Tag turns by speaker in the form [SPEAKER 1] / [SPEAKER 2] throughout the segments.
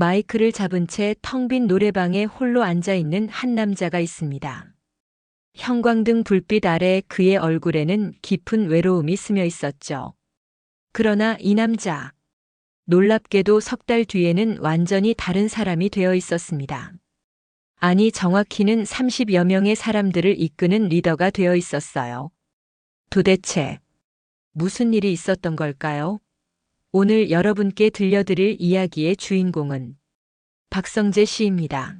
[SPEAKER 1] 마이크를 잡은 채 텅 빈 노래방에 홀로 앉아 있는 한 남자가 있습니다. 형광등 불빛 아래 그의 얼굴에는 깊은 외로움이 스며 있었죠. 그러나 이 남자, 놀랍게도 석 달 뒤에는 완전히 다른 사람이 되어 있었습니다. 아니, 정확히는 30여 명의 사람들을 이끄는 리더가 되어 있었어요. 도대체 무슨 일이 있었던 걸까요? 오늘 여러분께 들려드릴 이야기의 주인공은 박성재 씨입니다.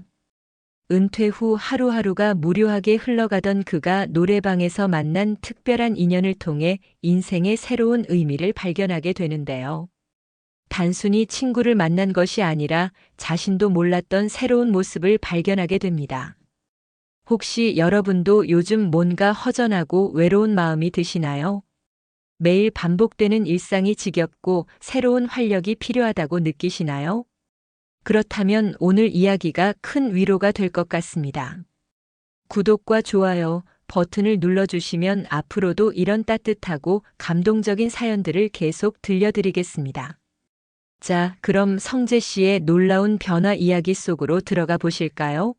[SPEAKER 1] 은퇴 후 하루하루가 무료하게 흘러가던 그가 노래방에서 만난 특별한 인연을 통해 인생의 새로운 의미를 발견하게 되는데요. 단순히 친구를 만난 것이 아니라 자신도 몰랐던 새로운 모습을 발견하게 됩니다. 혹시 여러분도 요즘 뭔가 허전하고 외로운 마음이 드시나요? 매일 반복되는 일상이 지겹고 새로운 활력이 필요하다고 느끼시나요? 그렇다면 오늘 이야기가 큰 위로가 될 것 같습니다. 구독과 좋아요 버튼을 눌러주시면 앞으로도 이런 따뜻하고 감동적인 사연들을 계속 들려드리겠습니다. 자, 그럼 성재 씨의 놀라운 변화 이야기 속으로 들어가 보실까요?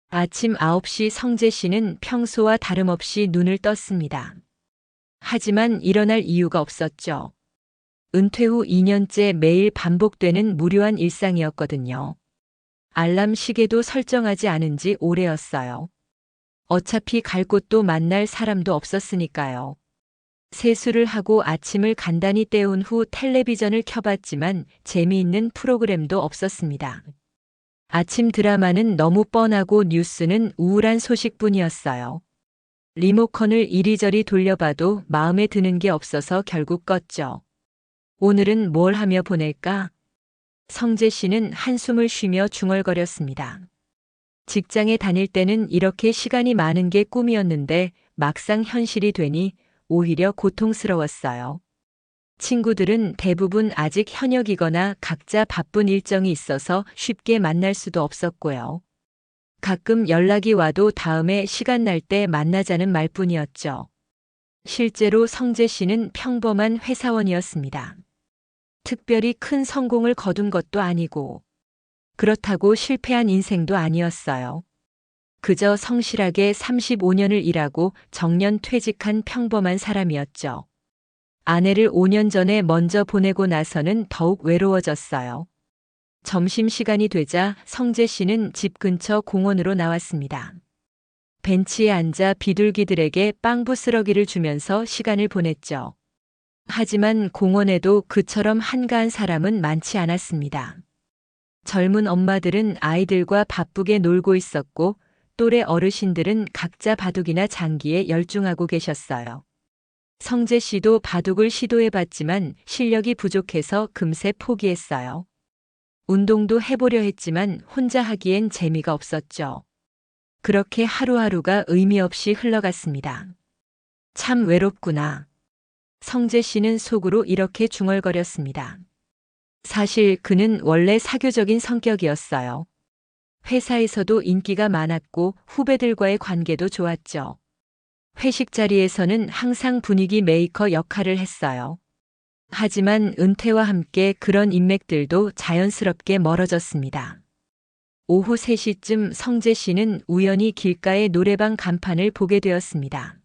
[SPEAKER 1] 아침 9시 성재 씨는 평소와 다름없이 눈을 떴습니다. 하지만 일어날 이유가 없었죠. 은퇴 후 2년째 매일 반복되는 무료한 일상이었거든요. 알람 시계도 설정하지 않은 지 오래였어요. 어차피 갈 곳도 만날 사람도 없었으니까요. 세수를 하고 아침을 간단히 때운 후 텔레비전을 켜봤지만 재미있는 프로그램도 없었습니다. 아침 드라마는 너무 뻔하고 뉴스는 우울한 소식뿐이었어요. 리모컨을 이리저리 돌려봐도 마음에 드는 게 없어서 결국 껐죠. 오늘은 뭘 하며 보낼까? 성재 씨는 한숨을 쉬며 중얼거렸습니다. 직장에 다닐 때는 이렇게 시간이 많은 게 꿈이었는데 막상 현실이 되니 오히려 고통스러웠어요. 친구들은 대부분 아직 현역이거나 각자 바쁜 일정이 있어서 쉽게 만날 수도 없었고요. 가끔 연락이 와도 다음에 시간 날 때 만나자는 말뿐이었죠. 실제로 성재 씨는 평범한 회사원이었습니다. 특별히 큰 성공을 거둔 것도 아니고, 그렇다고 실패한 인생도 아니었어요. 그저 성실하게 35년을 일하고 정년 퇴직한 평범한 사람이었죠. 아내를 5년 전에 먼저 보내고 나서는 더욱 외로워졌어요. 점심시간이 되자 성재 씨는 집 근처 공원으로 나왔습니다. 벤치에 앉아 비둘기들에게 빵 부스러기를 주면서 시간을 보냈죠. 하지만 공원에도 그처럼 한가한 사람은 많지 않았습니다. 젊은 엄마들은 아이들과 바쁘게 놀고 있었고 또래 어르신들은 각자 바둑이나 장기에 열중하고 계셨어요. 성재 씨도 바둑을 시도해봤지만 실력이 부족해서 금세 포기했어요. 운동도 해보려 했지만 혼자 하기엔 재미가 없었죠. 그렇게 하루하루가 의미 없이 흘러갔습니다. 참 외롭구나. 성재 씨는 속으로 이렇게 중얼거렸습니다. 사실 그는 원래 사교적인 성격이었어요. 회사에서도 인기가 많았고 후배들과의 관계도 좋았죠. 회식 자리에서는 항상 분위기 메이커 역할을 했어요. 하지만 은퇴와 함께 그런 인맥들도 자연스럽게 멀어졌습니다. 오후 3시쯤 성재 씨는 우연히 길가의 노래방 간판을 보게 되었습니다.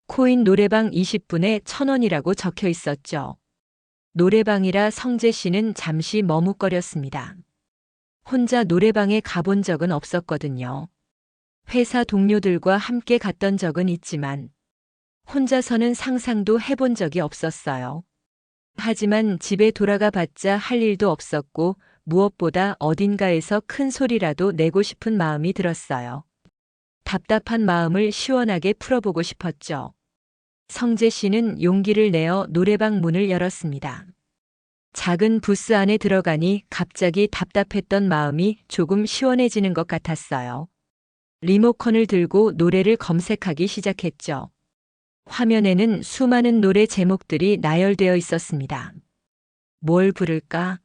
[SPEAKER 1] 코인 노래방 20분에 1,000원이라고 적혀 있었죠. 노래방이라 성재 씨는 잠시 머뭇거렸습니다. 혼자 노래방에 가본 적은 없었거든요. 회사 동료들과 함께 갔던 적은 있지만 혼자서는 상상도 해본 적이 없었어요. 하지만 집에 돌아가 봤자 할 일도 없었고 무엇보다 어딘가에서 큰 소리라도 내고 싶은 마음이 들었어요. 답답한 마음을 시원하게 풀어보고 싶었죠. 성재 씨는 용기를 내어 노래방 문을 열었습니다. 작은 부스 안에 들어가니 갑자기 답답했던 마음이 조금 시원해지는 것 같았어요. 리모컨을 들고 노래를 검색하기 시작했죠. 화면에는 수많은 노래 제목들이 나열되어 있었습니다. 뭘 부를까?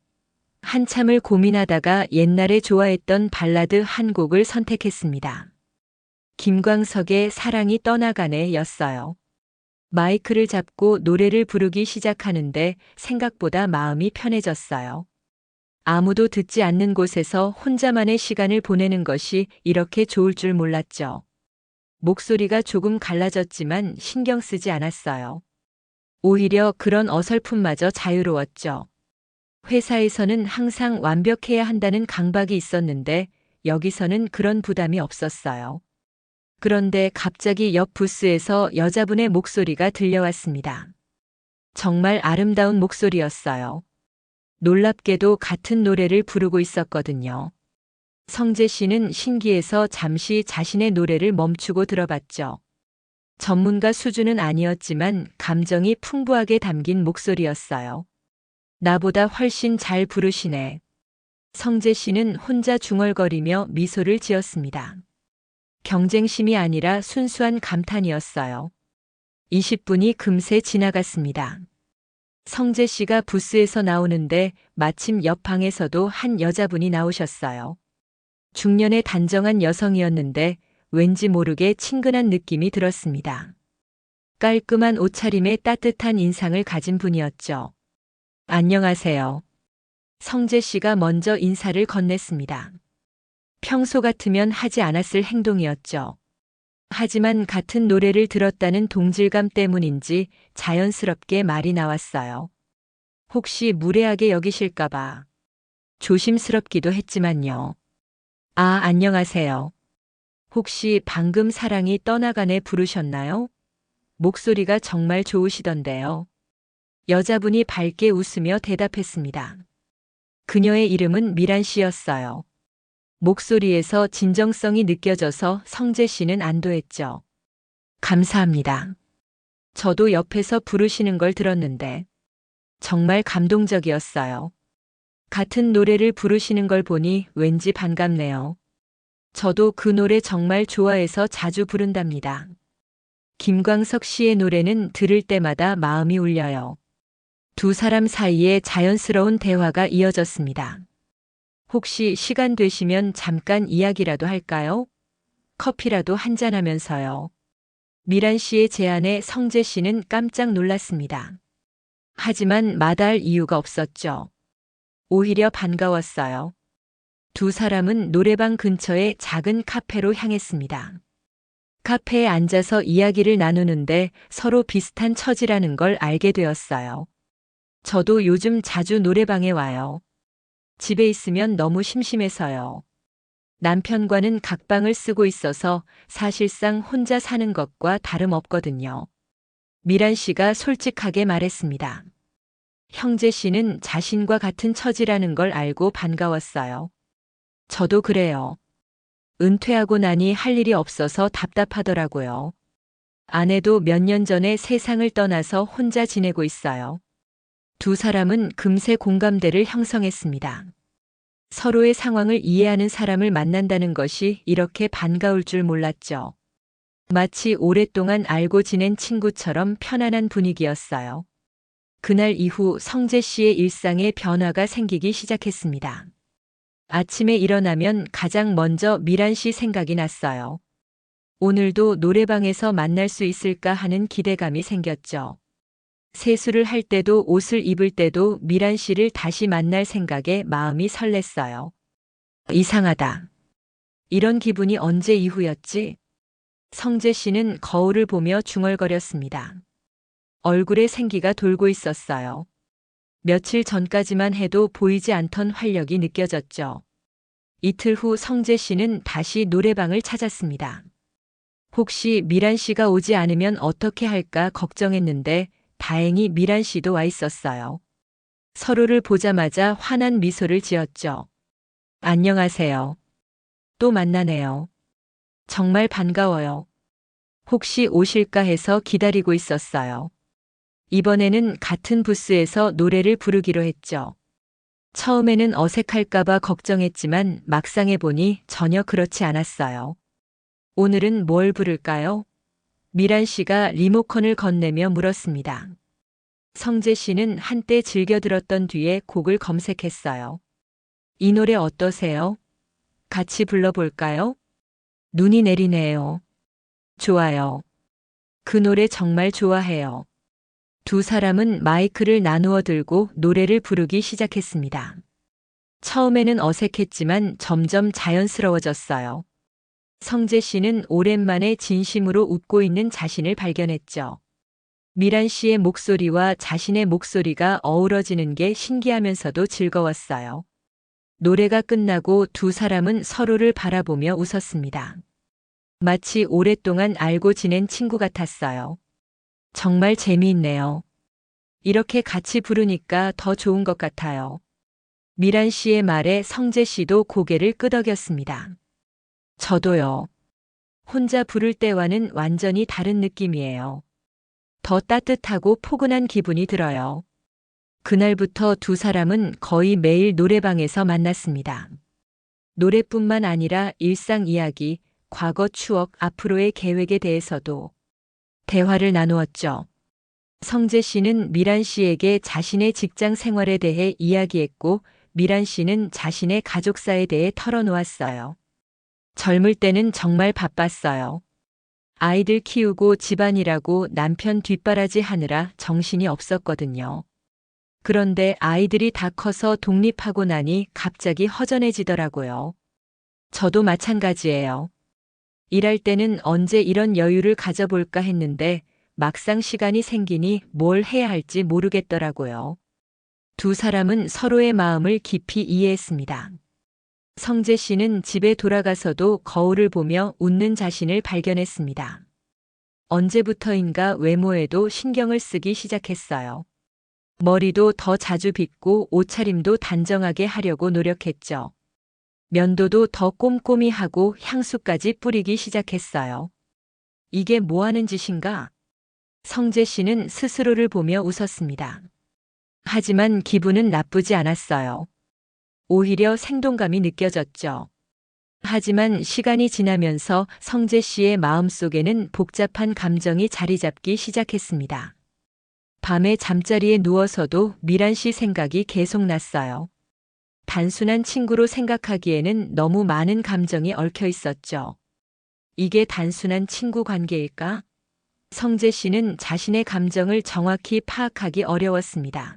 [SPEAKER 1] 한참을 고민하다가 옛날에 좋아했던 발라드 한 곡을 선택했습니다. 김광석의 사랑이 떠나가네 였어요. 마이크를 잡고 노래를 부르기 시작하는데 생각보다 마음이 편해졌어요. 아무도 듣지 않는 곳에서 혼자만의 시간을 보내는 것이 이렇게 좋을 줄 몰랐죠. 목소리가 조금 갈라졌지만 신경 쓰지 않았어요. 오히려 그런 어설픔마저 자유로웠죠. 회사에서는 항상 완벽해야 한다는 강박이 있었는데 여기서는 그런 부담이 없었어요. 그런데 갑자기 옆 부스에서 여자분의 목소리가 들려왔습니다. 정말 아름다운 목소리였어요. 놀랍게도 같은 노래를 부르고 있었거든요. 성재 씨는 신기해서 잠시 자신의 노래를 멈추고 들어봤죠. 전문가 수준은 아니었지만 감정이 풍부하게 담긴 목소리였어요. 나보다 훨씬 잘 부르시네. 성재 씨는 혼자 중얼거리며 미소를 지었습니다. 경쟁심이 아니라 순수한 감탄이었어요. 20분이 금세 지나갔습니다. 성재 씨가 부스에서 나오는데 마침 옆 방에서도 한 여자분이 나오셨어요. 중년의 단정한 여성이었는데 왠지 모르게 친근한 느낌이 들었습니다. 깔끔한 옷차림에 따뜻한 인상을 가진 분이었죠. 안녕하세요. 성재 씨가 먼저 인사를 건넸습니다. 평소 같으면 하지 않았을 행동이었죠. 하지만 같은 노래를 들었다는 동질감 때문인지 자연스럽게 말이 나왔어요. 혹시 무례하게 여기실까봐. 조심스럽기도 했지만요. 아, 안녕하세요. 혹시 방금 사랑이 떠나가네 부르셨나요? 목소리가 정말 좋으시던데요. 여자분이 밝게 웃으며 대답했습니다. 그녀의 이름은 미란 씨였어요. 목소리에서 진정성이 느껴져서 성재 씨는 안도했죠. 감사합니다. 저도 옆에서 부르시는 걸 들었는데 정말 감동적이었어요. 같은 노래를 부르시는 걸 보니 왠지 반갑네요. 저도 그 노래 정말 좋아해서 자주 부른답니다. 김광석 씨의 노래는 들을 때마다 마음이 울려요. 두 사람 사이에 자연스러운 대화가 이어졌습니다. 혹시 시간 되시면 잠깐 이야기라도 할까요? 커피라도 한잔하면서요. 미란 씨의 제안에 성재 씨는 깜짝 놀랐습니다. 하지만 마다할 이유가 없었죠. 오히려 반가웠어요. 두 사람은 노래방 근처의 작은 카페로 향했습니다. 카페에 앉아서 이야기를 나누는데 서로 비슷한 처지라는 걸 알게 되었어요. 저도 요즘 자주 노래방에 와요. 집에 있으면 너무 심심해서요. 남편과는 각방을 쓰고 있어서 사실상 혼자 사는 것과 다름없거든요. 미란 씨가 솔직하게 말했습니다. 형제 씨는 자신과 같은 처지라는 걸 알고 반가웠어요. 저도 그래요. 은퇴하고 나니 할 일이 없어서 답답하더라고요. 아내도 몇 년 전에 세상을 떠나서 혼자 지내고 있어요. 두 사람은 금세 공감대를 형성했습니다. 서로의 상황을 이해하는 사람을 만난다는 것이 이렇게 반가울 줄 몰랐죠. 마치 오랫동안 알고 지낸 친구처럼 편안한 분위기였어요. 그날 이후 성재 씨의 일상에 변화가 생기기 시작했습니다. 아침에 일어나면 가장 먼저 미란 씨 생각이 났어요. 오늘도 노래방에서 만날 수 있을까 하는 기대감이 생겼죠. 세수를 할 때도 옷을 입을 때도 미란 씨를 다시 만날 생각에 마음이 설렜어요. 이상하다. 이런 기분이 언제 이후였지? 성재 씨는 거울을 보며 중얼거렸습니다. 얼굴에 생기가 돌고 있었어요. 며칠 전까지만 해도 보이지 않던 활력이 느껴졌죠. 이틀 후 성재 씨는 다시 노래방을 찾았습니다. 혹시 미란 씨가 오지 않으면 어떻게 할까 걱정했는데 다행히 미란 씨도 와 있었어요. 서로를 보자마자 환한 미소를 지었죠. 안녕하세요. 또 만나네요. 정말 반가워요. 혹시 오실까 해서 기다리고 있었어요. 이번에는 같은 부스에서 노래를 부르기로 했죠. 처음에는 어색할까봐 걱정했지만 막상 해보니 전혀 그렇지 않았어요. 오늘은 뭘 부를까요? 미란 씨가 리모컨을 건네며 물었습니다. 성재 씨는 한때 즐겨 들었던 뒤에 곡을 검색했어요. 이 노래 어떠세요? 같이 불러볼까요? 눈이 내리네요. 좋아요. 그 노래 정말 좋아해요. 두 사람은 마이크를 나누어 들고 노래를 부르기 시작했습니다. 처음에는 어색했지만 점점 자연스러워졌어요. 성재 씨는 오랜만에 진심으로 웃고 있는 자신을 발견했죠. 미란 씨의 목소리와 자신의 목소리가 어우러지는 게 신기하면서도 즐거웠어요. 노래가 끝나고 두 사람은 서로를 바라보며 웃었습니다. 마치 오랫동안 알고 지낸 친구 같았어요. 정말 재미있네요. 이렇게 같이 부르니까 더 좋은 것 같아요. 미란 씨의 말에 성재 씨도 고개를 끄덕였습니다. 저도요. 혼자 부를 때와는 완전히 다른 느낌이에요. 더 따뜻하고 포근한 기분이 들어요. 그날부터 두 사람은 거의 매일 노래방에서 만났습니다. 노래뿐만 아니라 일상 이야기, 과거 추억, 앞으로의 계획에 대해서도 대화를 나누었죠. 성재 씨는 미란 씨에게 자신의 직장 생활에 대해 이야기했고, 미란 씨는 자신의 가족사에 대해 털어놓았어요. 젊을 때는 정말 바빴어요. 아이들 키우고 집안일하고 남편 뒷바라지 하느라 정신이 없었거든요. 그런데 아이들이 다 커서 독립하고 나니 갑자기 허전해지더라고요. 저도 마찬가지예요. 일할 때는 언제 이런 여유를 가져볼까 했는데 막상 시간이 생기니 뭘 해야 할지 모르겠더라고요. 두 사람은 서로의 마음을 깊이 이해했습니다. 성재 씨는 집에 돌아가서도 거울을 보며 웃는 자신을 발견했습니다. 언제부터인가 외모에도 신경을 쓰기 시작했어요. 머리도 더 자주 빗고 옷차림도 단정하게 하려고 노력했죠. 면도도 더 꼼꼼히 하고 향수까지 뿌리기 시작했어요. 이게 뭐 하는 짓인가? 성재 씨는 스스로를 보며 웃었습니다. 하지만 기분은 나쁘지 않았어요. 오히려 생동감이 느껴졌죠. 하지만 시간이 지나면서 성재 씨의 마음속에는 복잡한 감정이 자리 잡기 시작했습니다. 밤에 잠자리에 누워서도 미란 씨 생각이 계속 났어요. 단순한 친구로 생각하기에는 너무 많은 감정이 얽혀 있었죠. 이게 단순한 친구 관계일까? 성재 씨는 자신의 감정을 정확히 파악하기 어려웠습니다.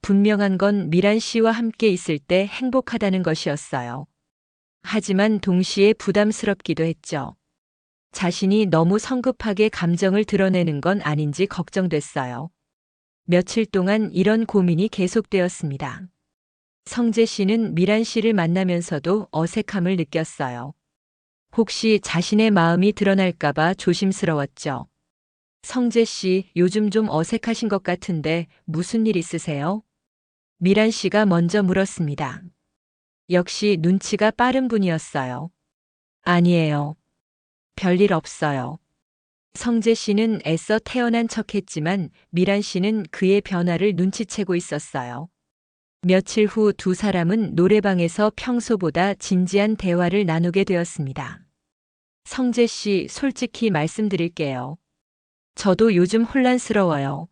[SPEAKER 1] 분명한 건 미란 씨와 함께 있을 때 행복하다는 것이었어요. 하지만 동시에 부담스럽기도 했죠. 자신이 너무 성급하게 감정을 드러내는 건 아닌지 걱정됐어요. 며칠 동안 이런 고민이 계속되었습니다. 성재 씨는 미란 씨를 만나면서도 어색함을 느꼈어요. 혹시 자신의 마음이 드러날까봐 조심스러웠죠. 성재 씨, 요즘 좀 어색하신 것 같은데 무슨 일 있으세요? 미란 씨가 먼저 물었습니다. 역시 눈치가 빠른 분이었어요. 아니에요. 별일 없어요. 성재 씨는 애써 태어난 척했지만 미란 씨는 그의 변화를 눈치채고 있었어요. 며칠 후 두 사람은 노래방에서 평소보다 진지한 대화를 나누게 되었습니다. 성재 씨, 솔직히 말씀드릴게요. 저도 요즘 혼란스러워요.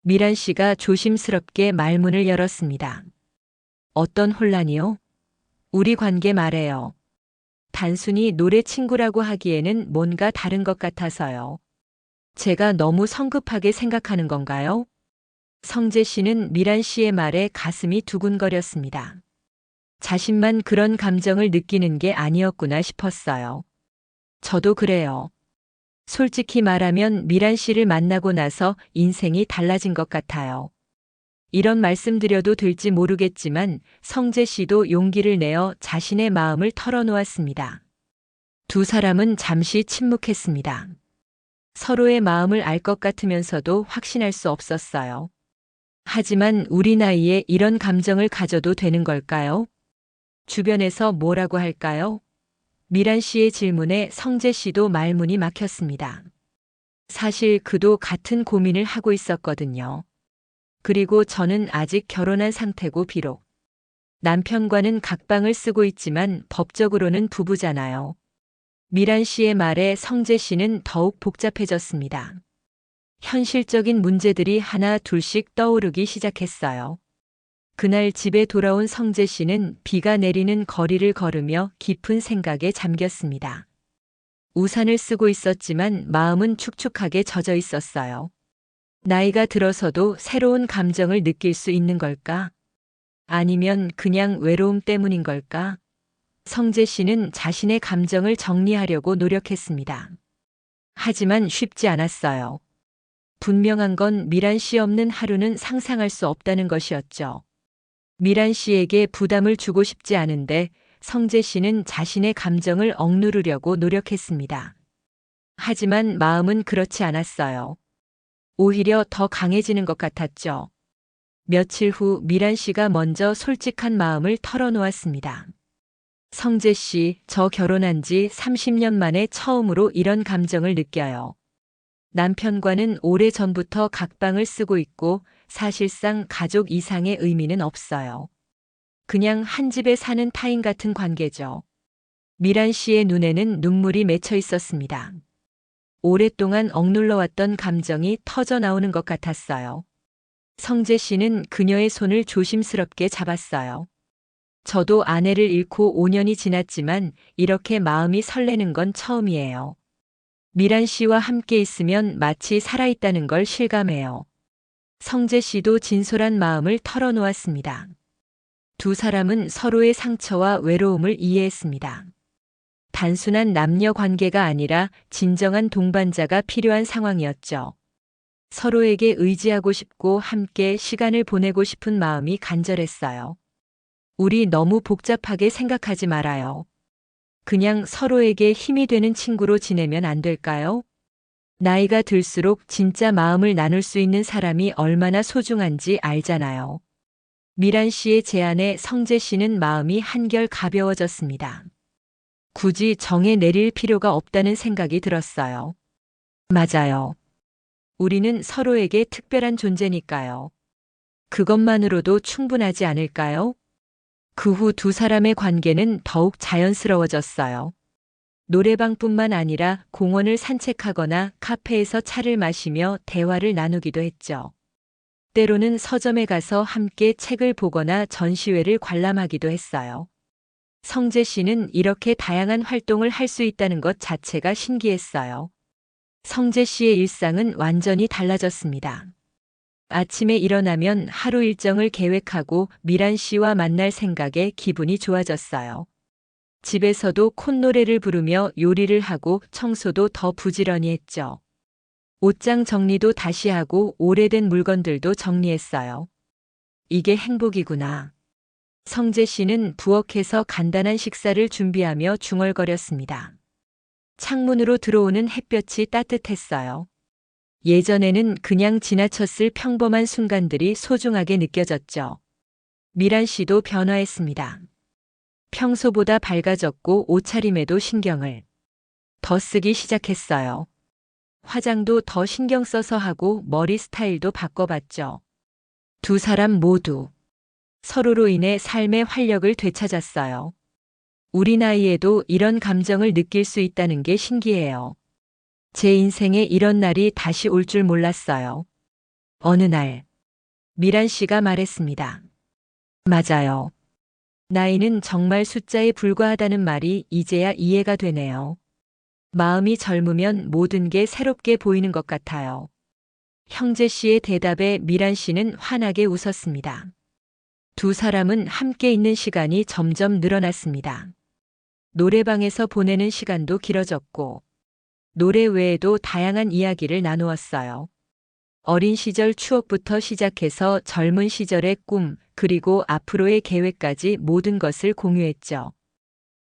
[SPEAKER 1] 미란 씨가 조심스럽게 말문을 열었습니다. 어떤 혼란이요? 우리 관계 말해요. 단순히 노래 친구라고 하기에는 뭔가 다른 것 같아서요. 제가 너무 성급하게 생각하는 건가요? 성재 씨는 미란 씨의 말에 가슴이 두근거렸습니다. 자신만 그런 감정을 느끼는 게 아니었구나 싶었어요. 저도 그래요. 솔직히 말하면 미란 씨를 만나고 나서 인생이 달라진 것 같아요. 이런 말씀 드려도 될지 모르겠지만 성재 씨도 용기를 내어 자신의 마음을 털어놓았습니다. 두 사람은 잠시 침묵했습니다. 서로의 마음을 알 것 같으면서도 확신할 수 없었어요. 하지만 우리 나이에 이런 감정을 가져도 되는 걸까요? 주변에서 뭐라고 할까요? 미란 씨의 질문에 성재 씨도 말문이 막혔습니다. 사실 그도 같은 고민을 하고 있었거든요. 그리고 저는 아직 결혼한 상태고 비록 남편과는 각방을 쓰고 있지만 법적으로는 부부잖아요. 미란 씨의 말에 성재 씨는 더욱 복잡해졌습니다. 현실적인 문제들이 하나 둘씩 떠오르기 시작했어요. 그날 집에 돌아온 성재 씨는 비가 내리는 거리를 걸으며 깊은 생각에 잠겼습니다. 우산을 쓰고 있었지만 마음은 축축하게 젖어 있었어요. 나이가 들어서도 새로운 감정을 느낄 수 있는 걸까? 아니면 그냥 외로움 때문인 걸까? 성재 씨는 자신의 감정을 정리하려고 노력했습니다. 하지만 쉽지 않았어요. 분명한 건 미란 씨 없는 하루는 상상할 수 없다는 것이었죠. 미란 씨에게 부담을 주고 싶지 않은데 성재 씨는 자신의 감정을 억누르려고 노력했습니다. 하지만 마음은 그렇지 않았어요. 오히려 더 강해지는 것 같았죠. 며칠 후 미란 씨가 먼저 솔직한 마음을 털어놓았습니다. 성재 씨, 저 결혼한 지 30년 만에 처음으로 이런 감정을 느껴요. 남편과는 오래전부터 각방을 쓰고 있고 사실상 가족 이상의 의미는 없어요. 그냥 한 집에 사는 타인 같은 관계죠. 미란 씨의 눈에는 눈물이 맺혀 있었습니다. 오랫동안 억눌러왔던 감정이 터져 나오는 것 같았어요. 성재 씨는 그녀의 손을 조심스럽게 잡았어요. 저도 아내를 잃고 5년이 지났지만 이렇게 마음이 설레는 건 처음이에요. 미란 씨와 함께 있으면 마치 살아있다는 걸 실감해요. 성재 씨도 진솔한 마음을 털어놓았습니다. 두 사람은 서로의 상처와 외로움을 이해했습니다. 단순한 남녀 관계가 아니라 진정한 동반자가 필요한 상황이었죠. 서로에게 의지하고 싶고 함께 시간을 보내고 싶은 마음이 간절했어요. 우리 너무 복잡하게 생각하지 말아요. 그냥 서로에게 힘이 되는 친구로 지내면 안 될까요? 나이가 들수록 진짜 마음을 나눌 수 있는 사람이 얼마나 소중한지 알잖아요. 미란 씨의 제안에 성재 씨는 마음이 한결 가벼워졌습니다. 굳이 정해 내릴 필요가 없다는 생각이 들었어요. 맞아요. 우리는 서로에게 특별한 존재니까요. 그것만으로도 충분하지 않을까요? 그 후 두 사람의 관계는 더욱 자연스러워졌어요. 노래방뿐만 아니라 공원을 산책하거나 카페에서 차를 마시며 대화를 나누기도 했죠. 때로는 서점에 가서 함께 책을 보거나 전시회를 관람하기도 했어요. 성재 씨는 이렇게 다양한 활동을 할 수 있다는 것 자체가 신기했어요. 성재 씨의 일상은 완전히 달라졌습니다. 아침에 일어나면 하루 일정을 계획하고 미란 씨와 만날 생각에 기분이 좋아졌어요. 집에서도 콧노래를 부르며 요리를 하고 청소도 더 부지런히 했죠. 옷장 정리도 다시 하고 오래된 물건들도 정리했어요. 이게 행복이구나. 성재 씨는 부엌에서 간단한 식사를 준비하며 중얼거렸습니다. 창문으로 들어오는 햇볕이 따뜻했어요. 예전에는 그냥 지나쳤을 평범한 순간들이 소중하게 느껴졌죠. 미란 씨도 변화했습니다. 평소보다 밝아졌고 옷차림에도 신경을 더 쓰기 시작했어요. 화장도 더 신경 써서 하고 머리 스타일도 바꿔봤죠. 두 사람 모두 서로로 인해 삶의 활력을 되찾았어요. 우리 나이에도 이런 감정을 느낄 수 있다는 게 신기해요. 제 인생에 이런 날이 다시 올 줄 몰랐어요. 어느 날, 미란 씨가 말했습니다. 맞아요. 나이는 정말 숫자에 불과하다는 말이 이제야 이해가 되네요. 마음이 젊으면 모든 게 새롭게 보이는 것 같아요. 형제 씨의 대답에 미란 씨는 환하게 웃었습니다. 두 사람은 함께 있는 시간이 점점 늘어났습니다. 노래방에서 보내는 시간도 길어졌고, 노래 외에도 다양한 이야기를 나누었어요. 어린 시절 추억부터 시작해서 젊은 시절의 꿈, 그리고 앞으로의 계획까지 모든 것을 공유했죠.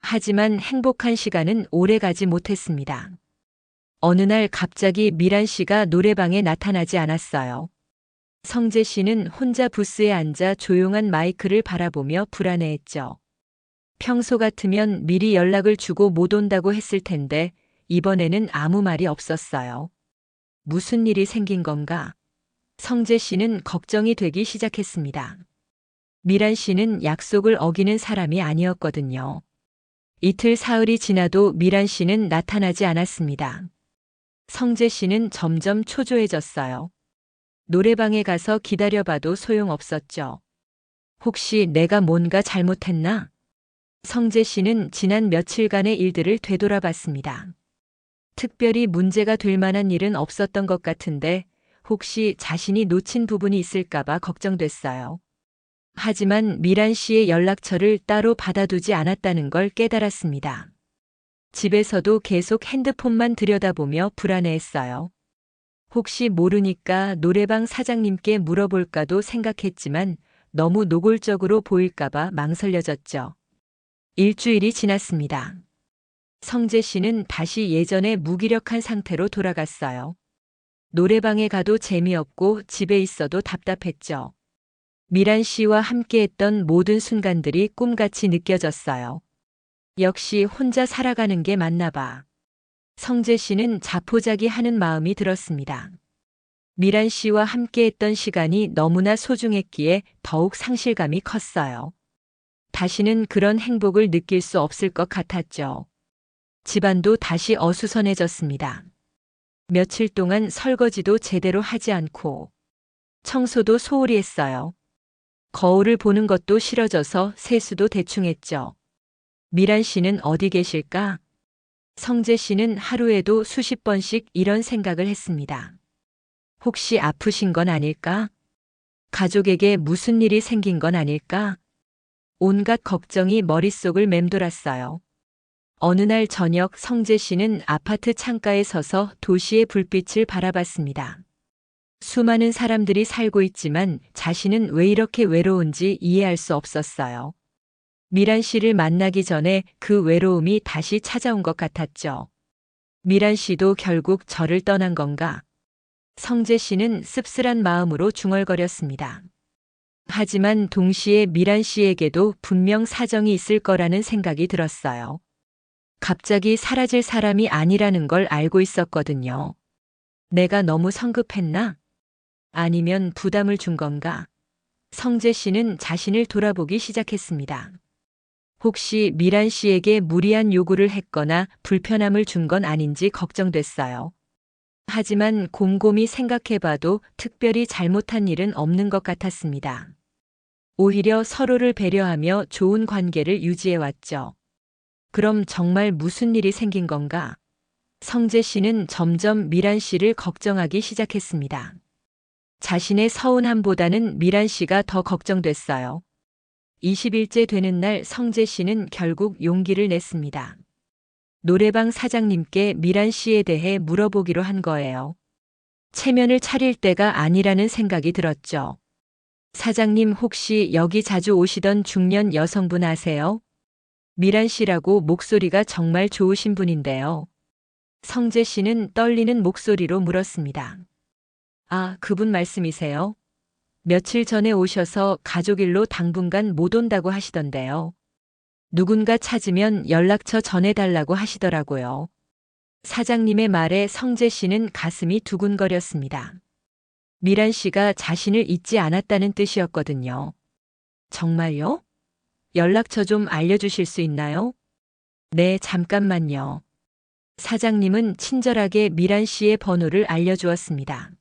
[SPEAKER 1] 하지만 행복한 시간은 오래 가지 못했습니다. 어느 날 갑자기 미란 씨가 노래방에 나타나지 않았어요. 성재 씨는 혼자 부스에 앉아 조용한 마이크를 바라보며 불안해했죠. 평소 같으면 미리 연락을 주고 못 온다고 했을 텐데 이번에는 아무 말이 없었어요. 무슨 일이 생긴 건가? 성재 씨는 걱정이 되기 시작했습니다. 미란 씨는 약속을 어기는 사람이 아니었거든요. 이틀 사흘이 지나도 미란 씨는 나타나지 않았습니다. 성재 씨는 점점 초조해졌어요. 노래방에 가서 기다려봐도 소용없었죠. 혹시 내가 뭔가 잘못했나? 성재 씨는 지난 며칠간의 일들을 되돌아봤습니다. 특별히 문제가 될 만한 일은 없었던 것 같은데 혹시 자신이 놓친 부분이 있을까봐 걱정됐어요. 하지만 미란 씨의 연락처를 따로 받아두지 않았다는 걸 깨달았습니다. 집에서도 계속 핸드폰만 들여다보며 불안해했어요. 혹시 모르니까 노래방 사장님께 물어볼까도 생각했지만 너무 노골적으로 보일까봐 망설여졌죠. 일주일이 지났습니다. 성재 씨는 다시 예전의 무기력한 상태로 돌아갔어요. 노래방에 가도 재미없고 집에 있어도 답답했죠. 미란 씨와 함께했던 모든 순간들이 꿈같이 느껴졌어요. 역시 혼자 살아가는 게 맞나 봐. 성재 씨는 자포자기하는 마음이 들었습니다. 미란 씨와 함께했던 시간이 너무나 소중했기에 더욱 상실감이 컸어요. 다시는 그런 행복을 느낄 수 없을 것 같았죠. 집안도 다시 어수선해졌습니다. 며칠 동안 설거지도 제대로 하지 않고 청소도 소홀히 했어요. 거울을 보는 것도 싫어져서 세수도 대충 했죠. 미란 씨는 어디 계실까? 성재 씨는 하루에도 수십 번씩 이런 생각을 했습니다. 혹시 아프신 건 아닐까? 가족에게 무슨 일이 생긴 건 아닐까? 온갖 걱정이 머릿속을 맴돌았어요. 어느 날 저녁 성재 씨는 아파트 창가에 서서 도시의 불빛을 바라봤습니다. 수많은 사람들이 살고 있지만 자신은 왜 이렇게 외로운지 이해할 수 없었어요. 미란 씨를 만나기 전에 그 외로움이 다시 찾아온 것 같았죠. 미란 씨도 결국 저를 떠난 건가? 성재 씨는 씁쓸한 마음으로 중얼거렸습니다. 하지만 동시에 미란 씨에게도 분명 사정이 있을 거라는 생각이 들었어요. 갑자기 사라질 사람이 아니라는 걸 알고 있었거든요. 내가 너무 성급했나? 아니면 부담을 준 건가? 성재 씨는 자신을 돌아보기 시작했습니다. 혹시 미란 씨에게 무리한 요구를 했거나 불편함을 준 건 아닌지 걱정됐어요. 하지만 곰곰이 생각해봐도 특별히 잘못한 일은 없는 것 같았습니다. 오히려 서로를 배려하며 좋은 관계를 유지해왔죠. 그럼 정말 무슨 일이 생긴 건가? 성재 씨는 점점 미란 씨를 걱정하기 시작했습니다. 자신의 서운함보다는 미란 씨가 더 걱정됐어요. 20일째 되는 날 성재 씨는 결국 용기를 냈습니다. 노래방 사장님께 미란 씨에 대해 물어보기로 한 거예요. 체면을 차릴 때가 아니라는 생각이 들었죠. 사장님 혹시 여기 자주 오시던 중년 여성분 아세요? 미란 씨라고 목소리가 정말 좋으신 분인데요. 성재 씨는 떨리는 목소리로 물었습니다. 아, 그분 말씀이세요? 며칠 전에 오셔서 가족 일로 당분간 못 온다고 하시던데요. 누군가 찾으면 연락처 전해달라고 하시더라고요. 사장님의 말에 성재 씨는 가슴이 두근거렸습니다. 미란 씨가 자신을 잊지 않았다는 뜻이었거든요. 정말요? 연락처 좀 알려주실 수 있나요? 네, 잠깐만요. 사장님은 친절하게 미란 씨의 번호를 알려주었습니다.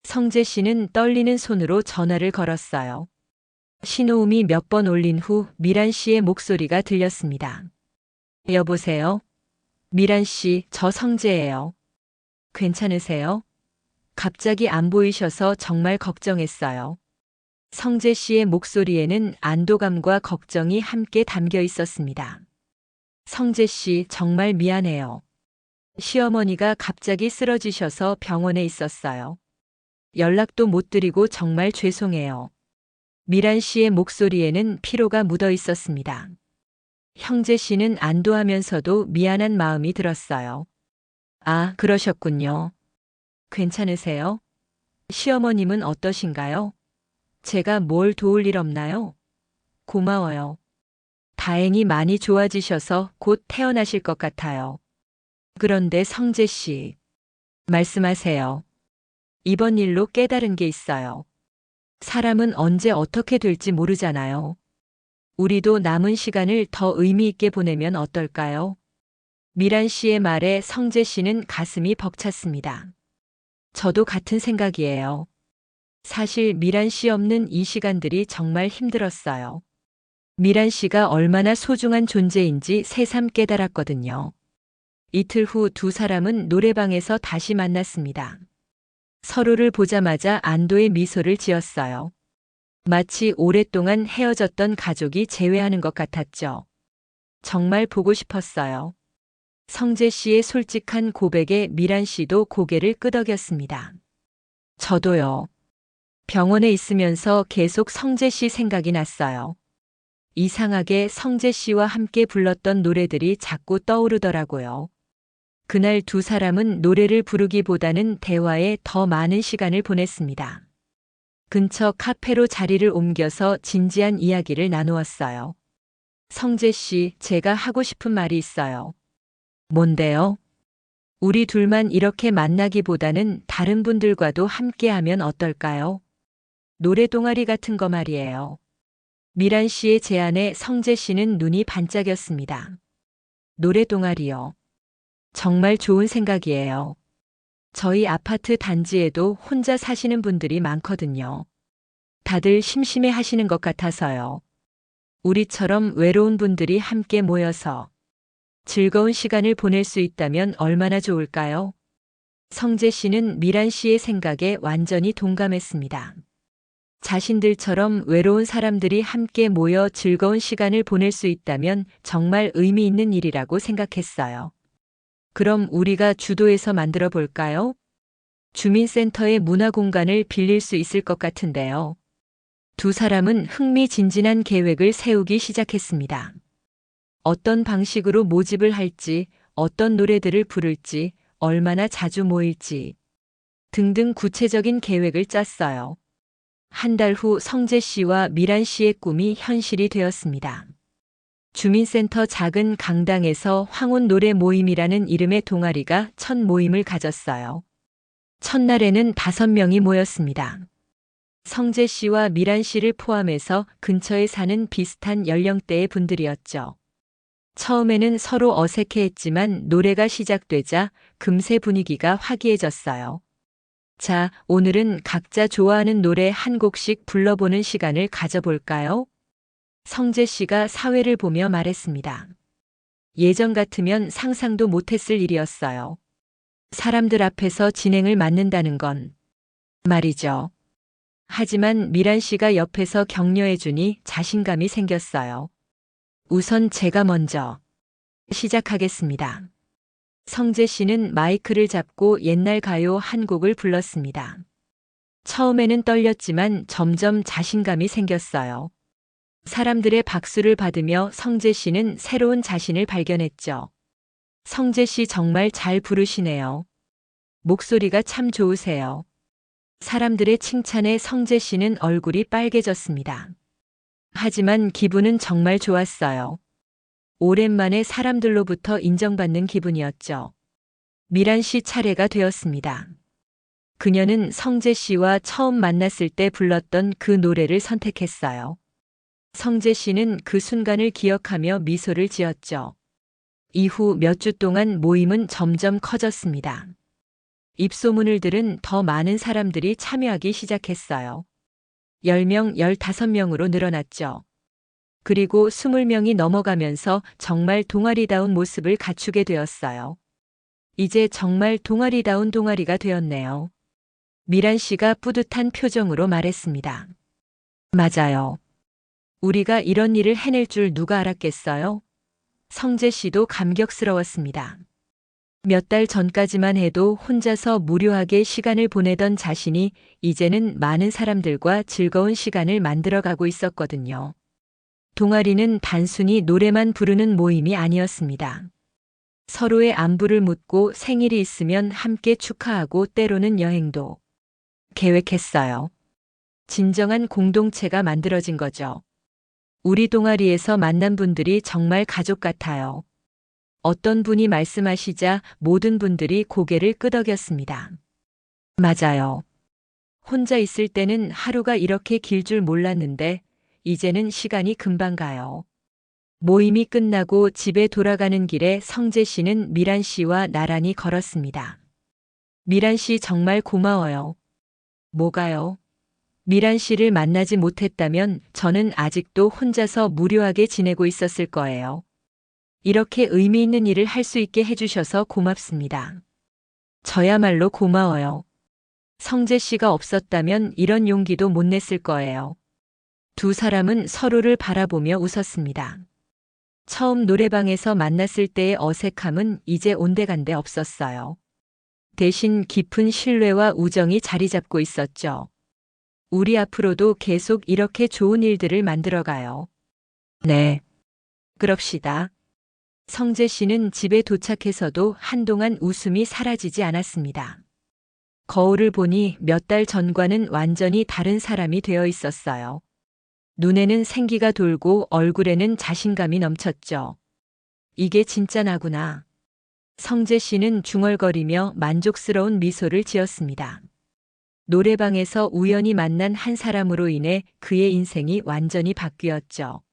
[SPEAKER 1] 성재 씨는 떨리는 손으로 전화를 걸었어요. 신호음이 몇 번 울린 후 미란 씨의 목소리가 들렸습니다. 여보세요? 미란 씨, 저 성재예요. 괜찮으세요? 갑자기 안 보이셔서 정말 걱정했어요. 성재 씨의 목소리에는 안도감과 걱정이 함께 담겨 있었습니다. 성재 씨, 정말 미안해요. 시어머니가 갑자기 쓰러지셔서 병원에 있었어요. 연락도 못 드리고 정말 죄송해요. 미란 씨의 목소리에는 피로가 묻어 있었습니다. 형제 씨는 안도하면서도 미안한 마음이 들었어요. 아, 그러셨군요. 괜찮으세요? 시어머님은 어떠신가요? 제가 뭘 도울 일 없나요? 고마워요. 다행히 많이 좋아지셔서 곧 태어나실 것 같아요. 그런데 성재 씨, 말씀하세요. 이번 일로 깨달은 게 있어요. 사람은 언제 어떻게 될지 모르잖아요. 우리도 남은 시간을 더 의미 있게 보내면 어떨까요? 미란 씨의 말에 성재 씨는 가슴이 벅찼습니다. 저도 같은 생각이에요. 사실 미란 씨 없는 이 시간들이 정말 힘들었어요. 미란 씨가 얼마나 소중한 존재인지 새삼 깨달았거든요. 이틀 후 두 사람은 노래방에서 다시 만났습니다. 서로를 보자마자 안도의 미소를 지었어요. 마치 오랫동안 헤어졌던 가족이 재회하는 것 같았죠. 정말 보고 싶었어요. 성재 씨의 솔직한 고백에 미란 씨도 고개를 끄덕였습니다. 저도요. 병원에 있으면서 계속 성재 씨 생각이 났어요. 이상하게 성재 씨와 함께 불렀던 노래들이 자꾸 떠오르더라고요. 그날 두 사람은 노래를 부르기보다는 대화에 더 많은 시간을 보냈습니다. 근처 카페로 자리를 옮겨서 진지한 이야기를 나누었어요. 성재 씨, 제가 하고 싶은 말이 있어요. 뭔데요? 우리 둘만 이렇게 만나기보다는 다른 분들과도 함께하면 어떨까요? 노래 동아리 같은 거 말이에요. 미란 씨의 제안에 성재 씨는 눈이 반짝였습니다. 노래 동아리요. 정말 좋은 생각이에요. 저희 아파트 단지에도 혼자 사시는 분들이 많거든요. 다들 심심해 하시는 것 같아서요. 우리처럼 외로운 분들이 함께 모여서 즐거운 시간을 보낼 수 있다면 얼마나 좋을까요? 성재 씨는 미란 씨의 생각에 완전히 동감했습니다. 자신들처럼 외로운 사람들이 함께 모여 즐거운 시간을 보낼 수 있다면 정말 의미 있는 일이라고 생각했어요. 그럼 우리가 주도해서 만들어 볼까요? 주민센터의 문화 공간을 빌릴 수 있을 것 같은데요. 두 사람은 흥미진진한 계획을 세우기 시작했습니다. 어떤 방식으로 모집을 할지, 어떤 노래들을 부를지, 얼마나 자주 모일지 등등 구체적인 계획을 짰어요. 한 달 후 성재 씨와 미란 씨의 꿈이 현실이 되었습니다. 주민센터 작은 강당에서 황혼 노래 모임이라는 이름의 동아리가 첫 모임을 가졌어요. 첫날에는 5명이 모였습니다. 성재 씨와 미란 씨를 포함해서 근처에 사는 비슷한 연령대의 분들이었죠. 처음에는 서로 어색해했지만 노래가 시작되자 금세 분위기가 화기해졌어요. 자, 오늘은 각자 좋아하는 노래 한 곡씩 불러보는 시간을 가져볼까요? 성재 씨가 사회를 보며 말했습니다. 예전 같으면 상상도 못했을 일이었어요. 사람들 앞에서 진행을 맡는다는 건 말이죠. 하지만 미란 씨가 옆에서 격려해주니 자신감이 생겼어요. 우선 제가 먼저 시작하겠습니다. 성재 씨는 마이크를 잡고 옛날 가요 한 곡을 불렀습니다. 처음에는 떨렸지만 점점 자신감이 생겼어요. 사람들의 박수를 받으며 성재 씨는 새로운 자신을 발견했죠. 성재 씨 정말 잘 부르시네요. 목소리가 참 좋으세요. 사람들의 칭찬에 성재 씨는 얼굴이 빨개졌습니다. 하지만 기분은 정말 좋았어요. 오랜만에 사람들로부터 인정받는 기분이었죠. 미란 씨 차례가 되었습니다. 그녀는 성재 씨와 처음 만났을 때 불렀던 그 노래를 선택했어요. 성재 씨는 그 순간을 기억하며 미소를 지었죠. 이후 몇 주 동안 모임은 점점 커졌습니다. 입소문을 들은 더 많은 사람들이 참여하기 시작했어요. 10명, 15명으로 늘어났죠. 그리고 20명이 넘어가면서 정말 동아리다운 모습을 갖추게 되었어요. 이제 정말 동아리다운 동아리가 되었네요. 미란 씨가 뿌듯한 표정으로 말했습니다. 맞아요. 우리가 이런 일을 해낼 줄 누가 알았겠어요? 성재 씨도 감격스러웠습니다. 몇 달 전까지만 해도 혼자서 무료하게 시간을 보내던 자신이 이제는 많은 사람들과 즐거운 시간을 만들어가고 있었거든요. 동아리는 단순히 노래만 부르는 모임이 아니었습니다. 서로의 안부를 묻고 생일이 있으면 함께 축하하고 때로는 여행도 계획했어요. 진정한 공동체가 만들어진 거죠. 우리 동아리에서 만난 분들이 정말 가족 같아요. 어떤 분이 말씀하시자 모든 분들이 고개를 끄덕였습니다. 맞아요. 혼자 있을 때는 하루가 이렇게 길 줄 몰랐는데 이제는 시간이 금방 가요. 모임이 끝나고 집에 돌아가는 길에 성재 씨는 미란 씨와 나란히 걸었습니다. 미란 씨 정말 고마워요. 뭐가요? 미란 씨를 만나지 못했다면 저는 아직도 혼자서 무료하게 지내고 있었을 거예요. 이렇게 의미 있는 일을 할 수 있게 해주셔서 고맙습니다. 저야말로 고마워요. 성재 씨가 없었다면 이런 용기도 못 냈을 거예요. 두 사람은 서로를 바라보며 웃었습니다. 처음 노래방에서 만났을 때의 어색함은 이제 온데간데 없었어요. 대신 깊은 신뢰와 우정이 자리 잡고 있었죠. 우리 앞으로도 계속 이렇게 좋은 일들을 만들어가요. 네. 그럽시다. 성재 씨는 집에 도착해서도 한동안 웃음이 사라지지 않았습니다. 거울을 보니 몇 달 전과는 완전히 다른 사람이 되어 있었어요. 눈에는 생기가 돌고 얼굴에는 자신감이 넘쳤죠. 이게 진짜 나구나. 성재 씨는 중얼거리며 만족스러운 미소를 지었습니다. 노래방에서 우연히 만난 한 사람으로 인해 그의 인생이 완전히 바뀌었죠.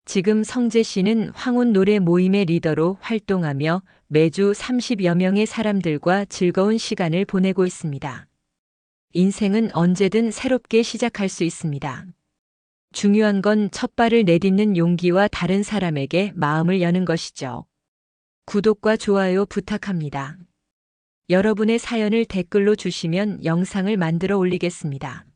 [SPEAKER 1] 지금 성재 씨는 황혼 노래 모임의 리더로 활동하며 매주 30여 명의 사람들과 즐거운 시간을 보내고 있습니다. 인생은 언제든 새롭게 시작할 수 있습니다. 중요한 건 첫 발을 내딛는 용기와 다른 사람에게 마음을 여는 것이죠. 구독과 좋아요 부탁합니다. 여러분의 사연을 댓글로 주시면 영상을 만들어 올리겠습니다.